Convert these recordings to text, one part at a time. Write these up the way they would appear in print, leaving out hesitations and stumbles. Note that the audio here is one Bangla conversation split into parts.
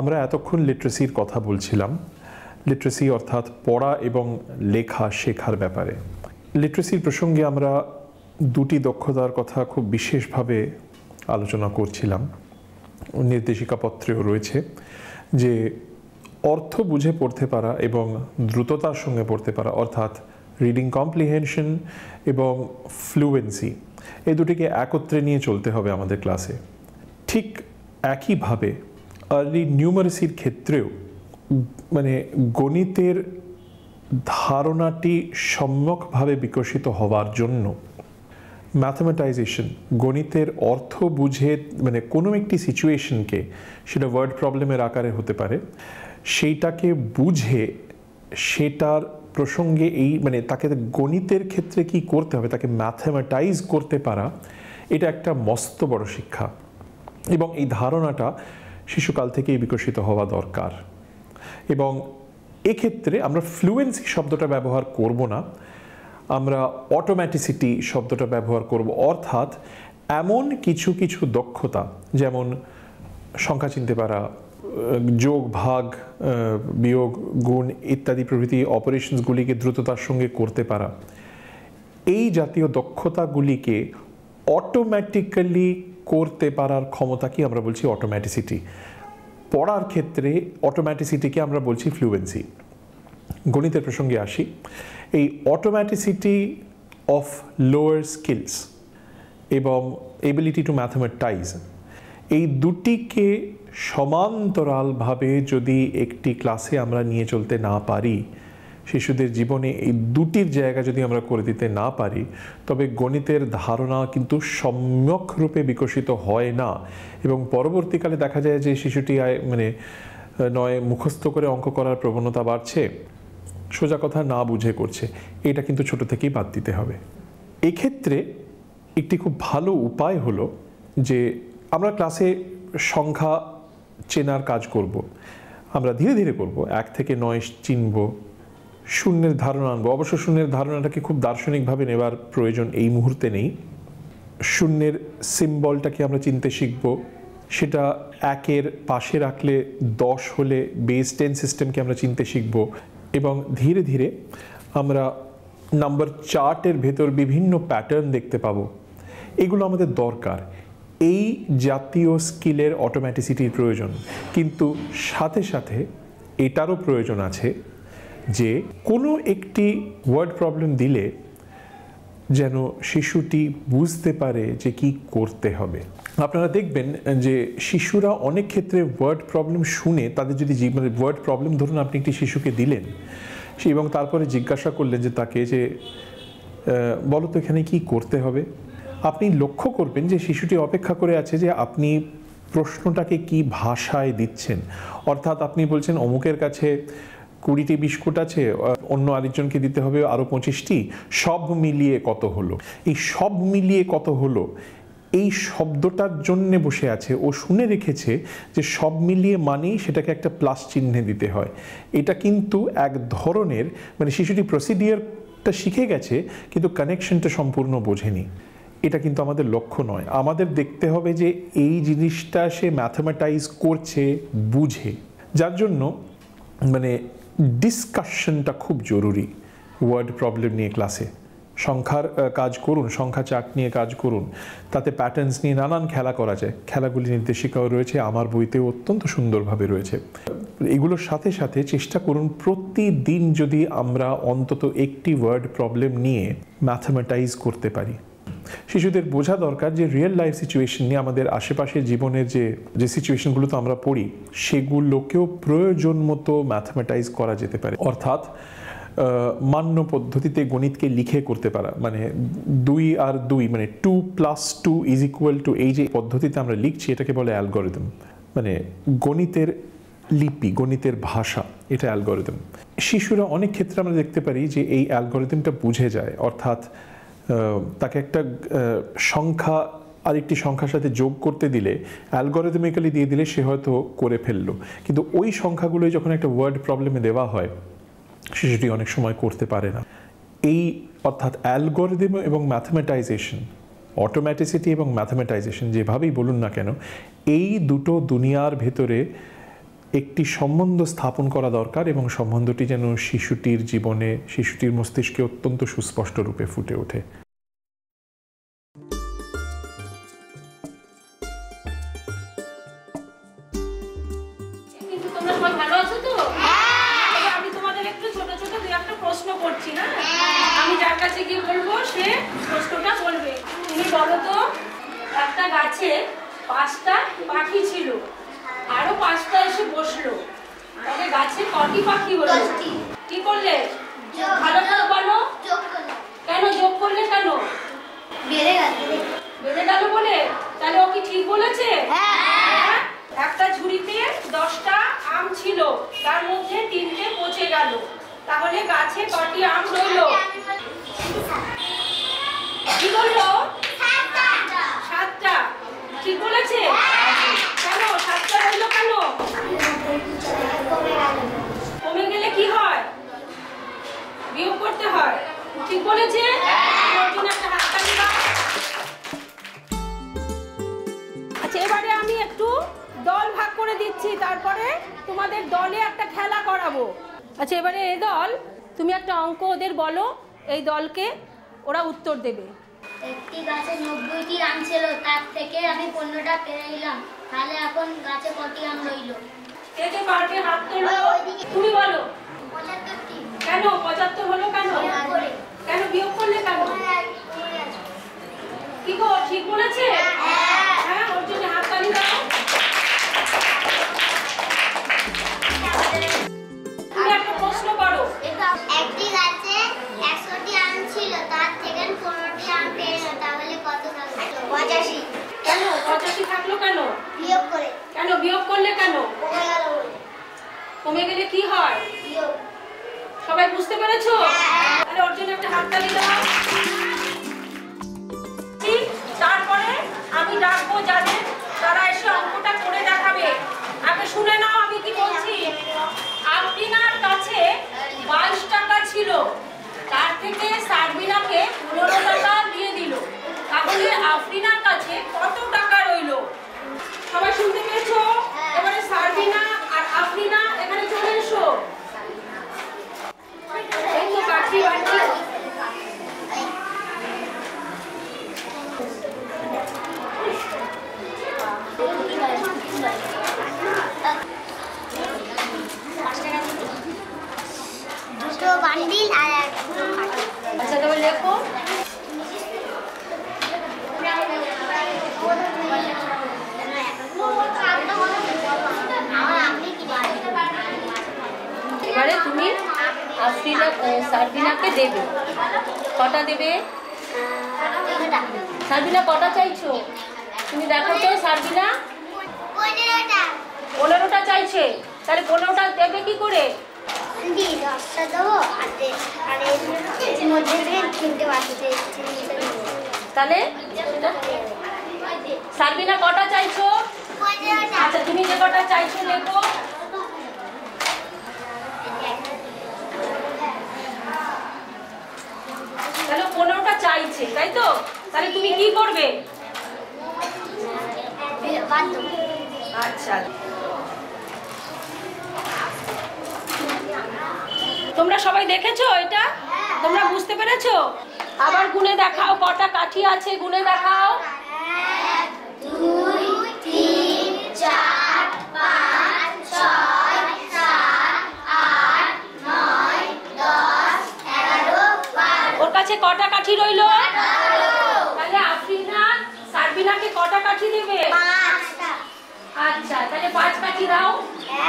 আমরা এতক্ষণ লিটারেসির কথা বলছিলাম, লিটারেসি অর্থাৎ পড়া এবং লেখা শেখার ব্যাপারে। লিটারেসির প্রসঙ্গে আমরা দুটি দক্ষতার কথা খুব বিশেষভাবে আলোচনা করছিলাম, নির্দেশিকাপত্রেও রয়েছে, যে অর্থ বুঝে পড়তে পারা এবং দ্রুততার সঙ্গে পড়তে পারা, অর্থাৎ রিডিং কম্প্রিহেনশন এবং ফ্লুয়েন্সি, এই দুটিকে একত্রে নিয়ে চলতে হবে আমাদের ক্লাসে। ঠিক একইভাবে আর্লি নিউমারেসির ক্ষেত্রেও গণিতের ধারণাটি সম্যকভাবে বিকশিত হওয়ার জন্য ম্যাথমেটাইজেশন, গণিতের অর্থ বুঝে কোনো একটি সিচুয়েশনকে, সেটা ওয়ার্ড প্রবলেমের আকারে হতে পারে, সেইটাকে বুঝে সেটার প্রসঙ্গে তাকে গণিতের ক্ষেত্রে কি করতে হবে, তাকে ম্যাথমেটাইজ করতে পারা, এটা একটা মস্ত বড় শিক্ষা এবং এই ধারণাটা শিশুকাল থেকেই বিকশিত হওয়া দরকার। এবং এক্ষেত্রে আমরা ফ্লুয়েন্সি শব্দটা ব্যবহার করব না, আমরা অটোম্যাটিসিটি শব্দটা ব্যবহার করব, অর্থাৎ এমন কিছু কিছু দক্ষতা, যেমন সংখ্যা চিনতে পারা, যোগ ভাগ বিয়োগ গুণ ইত্যাদি প্রভৃতি অপারেশনসগুলিকে দ্রুততার সঙ্গে করতে পারা, এই জাতীয় দক্ষতাগুলিকে অটোমেটিক্যালি করতে পারার ক্ষমতাকে আমরা বলছি অটোম্যাটিসিটি। পড়ার ক্ষেত্রে অটোম্যাটিসিটিকে আমরা বলছি ফ্লুয়েন্সি। গণিতের প্রসঙ্গে আসি। এই অটোম্যাটিসিটি অফ লোয়ার স্কিলস এবং এবিলিটি টু ম্যাথমেটাইজ, এই দুটিকে সমান্তরালভাবে যদি একটি ক্লাসে আমরা নিয়ে চলতে না পারি, শিশুদের জীবনে এই দুটির জায়গা যদি আমরা করে দিতে না পারি, তবে গণিতের ধারণা কিন্তু সম্যক রূপে বিকশিত হয় না এবং পরবর্তীকালে দেখা যায় যে শিশুটি নয় মুখস্থ করে অঙ্ক করার প্রবণতা বাড়ছে, সোজা কথা না বুঝে করছে। এটা কিন্তু ছোট থেকেই বাদ দিতে হবে। এক্ষেত্রে একটি খুব ভালো উপায় হলো যে আমরা ক্লাসে সংখ্যা চেনার কাজ করব, আমরা ধীরে ধীরে করব, 1 থেকে 9 চিনব, শূন্যের ধারণা আনবো। অবশ্য শূন্যের ধারণাটাকে খুব দার্শনিকভাবে নেবার প্রয়োজন এই মুহূর্তে নেই। শূন্যের সিম্বলটাকে আমরা চিনতে শিখব, সেটা 1-এর পাশে রাখলে 10 হলে বেস 10 সিস্টেমকে আমরা চিনতে শিখব এবং ধীরে ধীরে আমরা নাম্বার চার্টের ভেতর বিভিন্ন প্যাটার্ন দেখতে পাবো। এগুলো আমাদের দরকার। এই জাতীয় স্কিলের অটোম্যাটিসিটির প্রয়োজন, কিন্তু সাথে সাথে এটারও প্রয়োজন আছে যে কোনো একটি ওয়ার্ড প্রবলেম দিলে যেন শিশুটি বুঝতে পারে যে কি করতে হবে। আপনারা দেখবেন যে শিশুরা অনেক ক্ষেত্রে ওয়ার্ড প্রবলেম শুনে তাদের যদি ওয়ার্ড প্রবলেম ধরুন আপনি একটি শিশুকে দিলেন এবং তারপরে জিজ্ঞাসা করলেন যে তাকে যে বলো তো এখানে কি করতে হবে, আপনি লক্ষ্য করবেন যে শিশুটি অপেক্ষা করে আছে যে আপনি প্রশ্নটাকে কি ভাষায় দিচ্ছেন। অর্থাৎ আপনি বলছেন অমুকের কাছে 20টি বিস্কুট আছে, অন্য আরেকজনকে দিতে হবে আরও 25টি, সব মিলিয়ে কত হলো। এই সব মিলিয়ে কত হলো এই শব্দটার জন্যে বসে আছে, ও শুনে রেখেছে যে সব মিলিয়ে মানেই সেটাকে একটা প্লাস চিহ্নে দিতে হয়। এটা কিন্তু এক ধরনের শিশুটি প্রসিডিওরটা শিখে গেছে কিন্তু কানেকশনটা সম্পূর্ণ বোঝেনি। এটা কিন্তু আমাদের লক্ষ্য নয়। আমাদের দেখতে হবে যে এই জিনিসটা সে ম্যাথমেটাইজ করছে, বুঝে, যার জন্য ডিসকাশনটা খুব জরুরি। ওয়ার্ড প্রবলেম নিয়ে ক্লাসে সংখ্যার কাজ করুন, সংখ্যা চার্ট নিয়ে কাজ করুন, তাতে প্যাটার্নস নিয়ে নানান খেলা করা যায়। খেলাগুলি নির্দেশিকাও রয়েছে, আমার বইতেও অত্যন্ত সুন্দরভাবে রয়েছে। এগুলোর সাথে সাথে চেষ্টা করুন প্রতিদিন যদি আমরা অন্তত একটি ওয়ার্ড প্রবলেম নিয়ে ম্যাথমেটাইজ করতে পারি। শিশুদের বোঝা দরকার যে রিয়েল লাইফ সিচুয়েশন নিয়ে আমাদের আশেপাশের জীবনের যে সিচুয়েশনগুলোতে আমরা পড়ি সেগুলোকেও প্রয়োজন মতো ম্যাথমেটাইজ করা যেতে পারে। অর্থাৎ মান্য পদ্ধতিতে গণিতকে লিখে করতে পারা, 2 আর 2 2 + 2 = এই যে পদ্ধতিতে আমরা লিখছি এটাকে বলে অ্যালগরিদম, গণিতের লিপি, গণিতের ভাষা, এটা অ্যালগরিদম। শিশুরা অনেক ক্ষেত্রে আমরা দেখতে পারি যে এই অ্যালগরিদমটা বুঝে যায়, অর্থাৎ তাকে একটা সংখ্যা আরেকটি সংখ্যার সাথে যোগ করতে দিলে অ্যালগরিদমিক্যালি দিয়ে দিলে সে হয়তো করে ফেললো, কিন্তু ওই সংখ্যাগুলোই যখন একটা ওয়ার্ড প্রবলেমে দেওয়া হয় শিশুটি অনেক সময় করতে পারে না। এই অর্থাৎ অ্যালগরিদম এবং ম্যাথমেটাইজেশন, অটোম্যাটিসিটি এবং ম্যাথমেটাইজেশন যেভাবেই বলুন না কেন, এই দুটো দুনিয়ার ভেতরে একটি সম্বন্ধ স্থাপন করা দরকার এবং সম্বন্ধটি যেন শিশুটির জীবনে, শিশুটির মস্তিষ্কে অত্যন্ত সুস্পষ্ট রূপে ফুটে ওঠে। আমি যার কাছে গিয়ে বলবো সে প্রশ্নটা বলবে। তুমি বলো তো, একটা গাছে 5টা পাখি ছিল, আরো 5টা এসে বসলো, তবে গাছে কটি পাখি হলো? কি করলে? ভালো করে বলো। কেন যোগ করলে? কেন বেড়ে গেল বলে? তাহলে ও কি ঠিক বলেছে? একটা ঝুড়িতে 10টা আম ছিল, তার মধ্যে 3টে পচে গেল, তাহলে গাছে কটি আম রইল? কি বললো? 7টা। ঠিক বলেছে? কেন 7টা রইল? কেন কমে গেলে কি হয়? বিয়োগ করতে হয়। ঠিক বলেছে? একটা হাততালি দাও। আচ্ছা, এবারে আমি একটু দল ভাগ করে দিচ্ছি, তারপরে তোমাদের দলে একটা খেলা করাবো। আচ্ছা, এবারে এই দল, তুমি একটা অঙ্ক ওদের বলো, এই দলকে ওরা উত্তর দেবে। একটি গাছে 90টি আম ছিল, তার থেকে আমি 15টা পেরে নিলাম, তাহলে এখন গাছে কটি আম রইল? কে কে পারবে হাত তোলো। তুমি বলো। 75টি। কেন 75 হলো? কেন কেন বিয়োগ করলে? কেন? কি গো, ঠিক বলেছে? হ্যাঁ, ওর জন্য হাততালি দাও। তুমি একটা প্রশ্ন করো। একটি গাছে 100টি আম ছিল, তার থেকে 15টি আম পেরে নিলাম, তাহলে কত থাকলো? 85। কেন 85 থাকলো? কেন বিয়োগ করে। কেন বিয়োগ করলে? কেন কমে গেল বলে। কমে গেলে কি হয়? বিয়োগ। সবাই বুঝতে পেরেছো? তাহলে ওর জন্য একটা হাততালি দাও। তারপরে আমি ডাকবো যাদের, তারা এসে অঙ্কটা করে দেখাবে। আগে শুনে নাও আমি কি বলছি। আফরিনার কাছে 22 টাকা ছিল, তার থেকে সারবিনাকে 15 টাকা দিয়ে দিল, তাহলে আফরিনার কাছে কত টাকা রইল? সবাই শুনতে পেয়েছো? এবারে সারবিনা আর আফরিনা এখানে চলে এসো। এই তো কাঠি বাটি। দুটো বান্ডিল আর আচ্ছা, তবে লেখো। এবারে তুমি সারবিনাকে দেবে। কটা দেবে? সারবিনা কটা চাইছো? তুমি দেখো তো। সারবিনা 15টা চাইছে, তাহলে 15টা দেবে কি করে? তাহলে সারবিনা কটা চাইছো? আচ্ছা, তুমি যে কটা চাইছো লেখো। তাহলে 15টা চাইছে, তাই তো? তাহলে তুমি কি করবে? আচ্ছা, তোমরা সবাই দেখেছো এটা? তোমরা বুঝতে পেরেছো? আবার গুনে দেখাও, কটা কাঠি আছে গুনে দেখাও। 1 2 3 4 5 6 7 8 9 10 11 12। ওর কাছে কটা কাঠি রইল? তাহলে আফরিনা সারবিনাকে কটা কাঠি দেবে? 5টা। আচ্ছা, তাহলে 5 কাঠি দাও।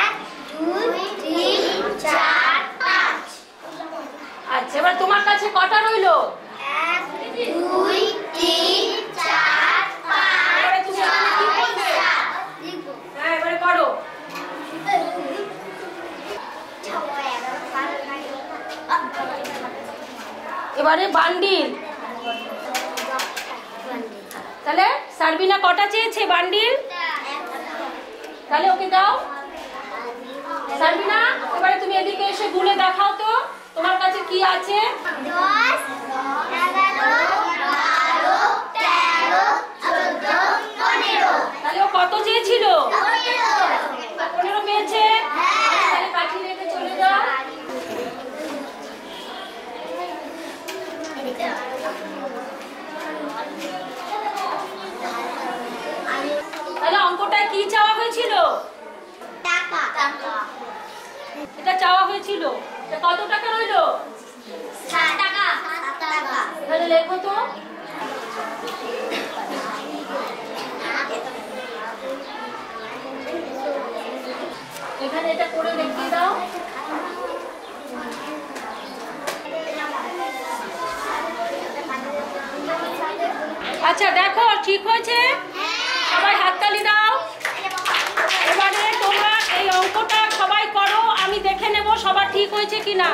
1 2 3 4 5। আচ্ছা, এবার তোমার কাছে কটা রইল? 1 2 3 4 5। এবারে তুমি এখানে কি করবে? হ্যাঁ, এবারে করো। এবারে বান্ডিল। তাহলে সারবিনা কটা চেয়েছে বান্ডিল? তাহলে ওকে দাও। সারবিনা, এবারে তুমি এদিকে এসে গুনে দেখাও তো তোমার কাছে কি আছে। 10 11 12 13 14 15। তাহলে ও কত চেয়েছিল? 15 পেয়েছে। এটা চাওয়া হয়েছিল। তা কত টাকা রইলো? 7 টাকা। 7 টাকা। তাহলে লেখো তো। এখানে এটা করে দেখিয়ে দাও। আচ্ছা দেখো ঠিক হয়েছে, সবাই হাততালি দাও। এবারে তোমরা এই অঙ্কটা সবাই করো, আমি দেখে নেব সবার ঠিক হয়েছে কিনা।